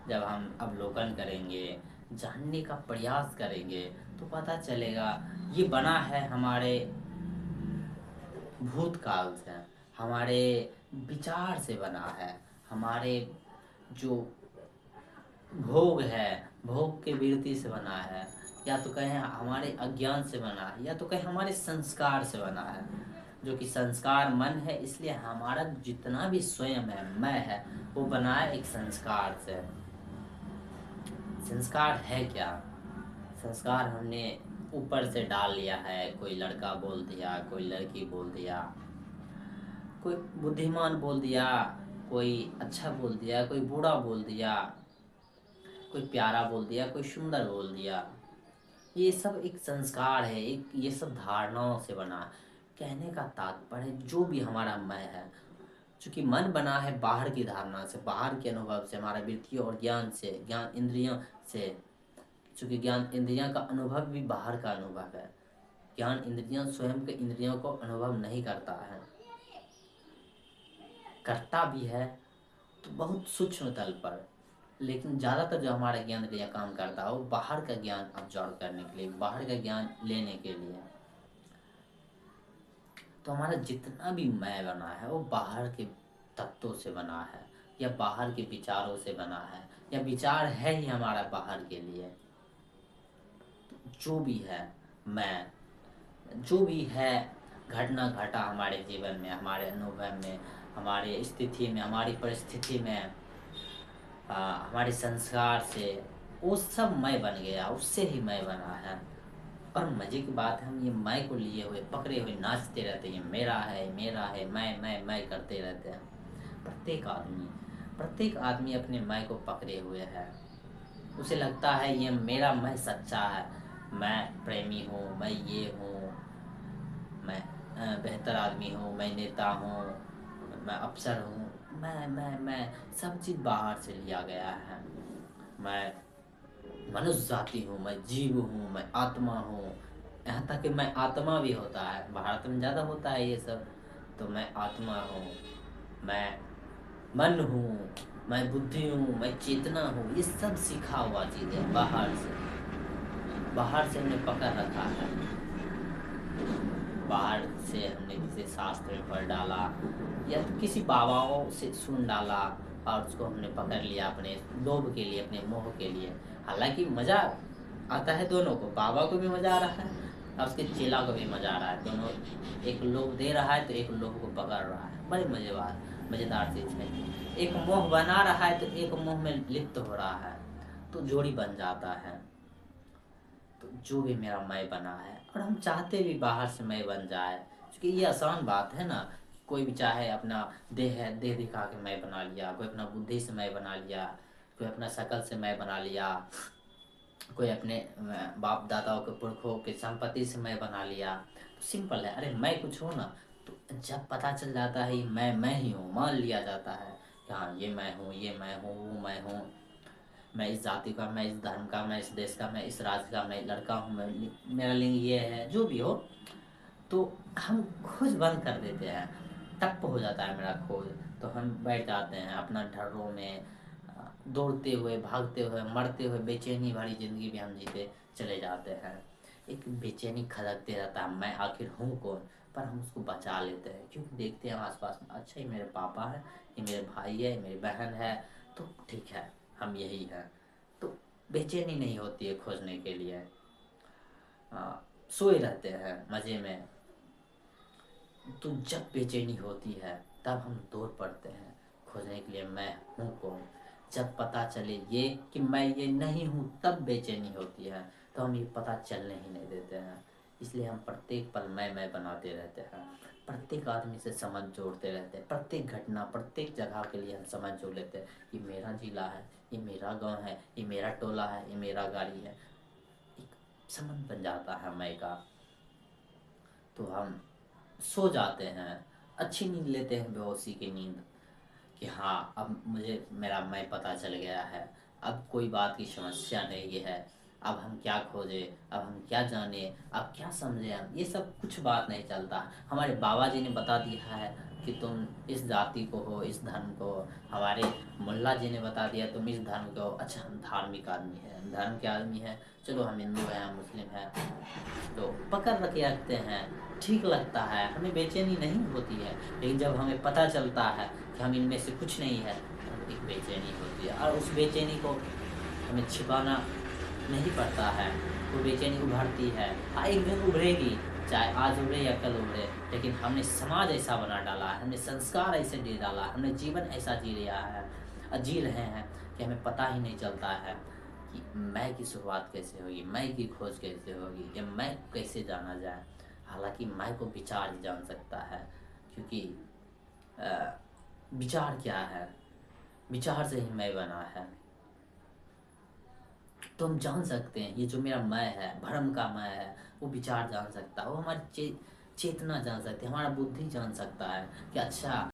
जब हम अवलोकन करेंगे, जानने का प्रयास करेंगे, तो पता चलेगा ये बना है हमारे भूतकाल से, हमारे विचार से बना है, हमारे जो भोग है, भोग के वृत्ति से बना है, या तो कहें हमारे अज्ञान से बना है, या तो कहें हमारे संस्कार से बना है। जो कि संस्कार मन है, इसलिए हमारा जितना भी स्वयं है, मैं है, वो बना है एक संस्कार से। संस्कार है क्या? संस्कार हमने ऊपर से डाल लिया है। कोई लड़का बोल दिया, कोई लड़की बोल दिया, कोई बुद्धिमान बोल दिया, कोई अच्छा बोल दिया, कोई बुरा बोल दिया, कोई प्यारा बोल दिया, कोई सुंदर बोल दिया। ये सब एक संस्कार है, एक ये सब धारणाओं से बना है। कहने का तात्पर्य जो भी हमारा मैं है, चूंकि मन बना है बाहर की धारणा से, बाहर के अनुभव से, हमारा वृत्तियों और ज्ञान से, ज्ञान इंद्रियों से। चूंकि ज्ञान इंद्रियों का अनुभव भी बाहर का अनुभव है। ज्ञान इंद्रियों स्वयं के इंद्रियों को अनुभव नहीं करता है, करता भी है तो बहुत सूक्ष्म तल पर। लेकिन ज़्यादातर जो हमारा ज्ञान इंद्रिय काम करता है वो बाहर का ज्ञान ऑब्जॉर्व करने के लिए, बाहर का ज्ञान लेने के लिए। तो हमारा जितना भी मैं बना है वो बाहर के तत्वों से बना है, या बाहर के विचारों से बना है, या विचार है ही हमारा बाहर के लिए। जो भी है मैं, जो भी है घटना घटा हमारे जीवन में, हमारे अनुभव में, हमारे स्थिति में, हमारी परिस्थिति में, हमारे संस्कार से, वो सब मैं बन गया, उससे ही मैं बना है। और मजे की बात है, हम ये मैं को लिए हुए पकड़े हुए नाचते रहते हैं, मेरा है, मेरा है, मैं करते रहते हैं। प्रत्येक आदमी अपने मैं को पकड़े हुए है। उसे लगता है ये मेरा मैं सच्चा है, मैं प्रेमी हूँ, मैं ये हूँ, मैं बेहतर आदमी हूँ, मैं नेता हूँ, मैं अफसर हूँ। मैं सब चीज़ बाहर से लिया गया है। मैं मनुष्य जाति हूँ, मैं जीव हूँ, मैं आत्मा हूँ। यहाँ तक कि मैं आत्मा भी होता है, भारत में ज़्यादा होता है ये सब। तो मैं आत्मा हूँ, मैं मन हूँ, मैं बुद्धि हूँ, मैं चेतना हूँ। ये सब सीखा हुआ चीज़ है, बाहर से हमने पकड़ रखा है। बाहर से हमने किसी शास्त्र में पढ़ डाला, या किसी बाबाओं से सुन डाला, और उसको हमने पकड़ लिया अपने लोभ के लिए, अपने मोह के लिए। हालांकि मज़ा आता है दोनों को, बाबा को भी मज़ा आ रहा है और उसके चेला को भी मज़ा आ रहा है। दोनों एक लोभ दे रहा है तो एक लोभ को पकड़ रहा है। बड़े मज़ेदार चीज़ है। एक मोह बना रहा है तो एक मोह में लिप्त हो रहा है, तो जोड़ी बन जाता है। तो जो भी मेरा मैं बना है, और हम चाहते भी बाहर से मैं बन जाए, क्योंकि ये आसान बात है ना। कोई भी चाहे अपना देह है, देह दिखा के मैं बना लिया, कोई अपना बुद्धि से मैं बना लिया, कोई अपना शकल से मैं बना लिया, कोई अपने बाप दादाओं के पुरखों के संपत्ति से मैं बना लिया। तो सिंपल है, अरे मैं कुछ हूँ ना। तो जब पता चल जाता है मैं ही हूँ, मान लिया जाता है कि हाँ ये मैं हूँ, ये मैं हूँ, वो मैं हूँ, मैं इस जाति का, मैं इस धर्म का, मैं इस देश का, मैं इस राज्य का, मैं लड़का हूँ, मैं मेरा लिंग ये है, जो भी हो। तो हम खोज बंद कर देते हैं, टप हो जाता है मेरा खोज। तो हम बैठ जाते हैं अपना ढर्रों में, दौड़ते हुए, भागते हुए, मरते हुए, बेचैनी भरी जिंदगी भी हम जीते चले जाते हैं। एक बेचैनी खदकते रहता है, मैं आखिर हूँ कौन। पर हम उसको बचा लेते हैं, क्योंकि देखते हैं आसपास में, अच्छा ये मेरे पापा है, ये मेरे भाई है, ये मेरी बहन है, तो ठीक है, हम यही हैं। तो बेचैनी नहीं होती है खोजने के लिए। सोए रहते हैं मज़े में। तो जब बेचैनी होती है तब हम दौड़ पड़ते हैं खोजने के लिए, मैं हूँ कौन। जब पता चले ये कि मैं ये नहीं हूँ, तब बेचैनी होती है। तो हम ये पता चलने ही नहीं देते हैं। इसलिए हम प्रत्येक पल मैं बनाते रहते हैं। प्रत्येक आदमी से समझ जोड़ते रहते हैं, प्रत्येक घटना, प्रत्येक जगह के लिए हम समझ जोड़ लेते हैं। ये मेरा जिला है, ये मेरा गांव है, ये मेरा टोला है, ये मेरा गाड़ी है। एक संबंध बन जाता है मैं का। तो हम सो जाते हैं, अच्छी नींद लेते हैं, बेहोशी की नींद, कि हाँ अब मुझे मेरा मैं पता चल गया है, अब कोई बात की समस्या नहीं है, अब हम क्या खोजें, अब हम क्या जाने, अब क्या समझे, हम ये सब कुछ बात नहीं चलता। हमारे बाबा जी ने बता दिया है कि तुम इस जाति को हो, इस धर्म को हो। हमारे मुल्ला जी ने बता दिया तुम इस धर्म को हो। अच्छा, हम धार्मिक आदमी हैं, हम धर्म के आदमी हैं, चलो हम हिंदू हैं, हम मुस्लिम हैं, तो पकड़ रखे रखते हैं। ठीक लगता है, हमें बेचैनी नहीं होती है। लेकिन जब हमें पता चलता है कि हम इनमें से कुछ नहीं है, तो एक बेचैनी होती है, और उस बेचैनी को हमें छिपाना नहीं पड़ता है। वो बेचैनी उभरती है, एक दिन उभरेगी, चाहे आज उभरे या कल उभरे। लेकिन हमने समाज ऐसा बना डाला है, हमने संस्कार ऐसे दे डाला है, हमने जीवन ऐसा जी रहे हैं कि हमें पता ही नहीं चलता है कि मैं की शुरुआत कैसे होगी, मैं की खोज कैसे होगी, या मैं को कैसे जाना जाए। हालांकि मैं को विचार ही जान सकता है, क्योंकि विचार क्या है, विचार से ही मैं बना है। तो हम जान सकते हैं, ये जो मेरा मैं है, भ्रम का मैं है, वो विचार जान सकता है, वो हमारी चेतना जान सकती है, हमारा बुद्धि जान सकता है कि अच्छा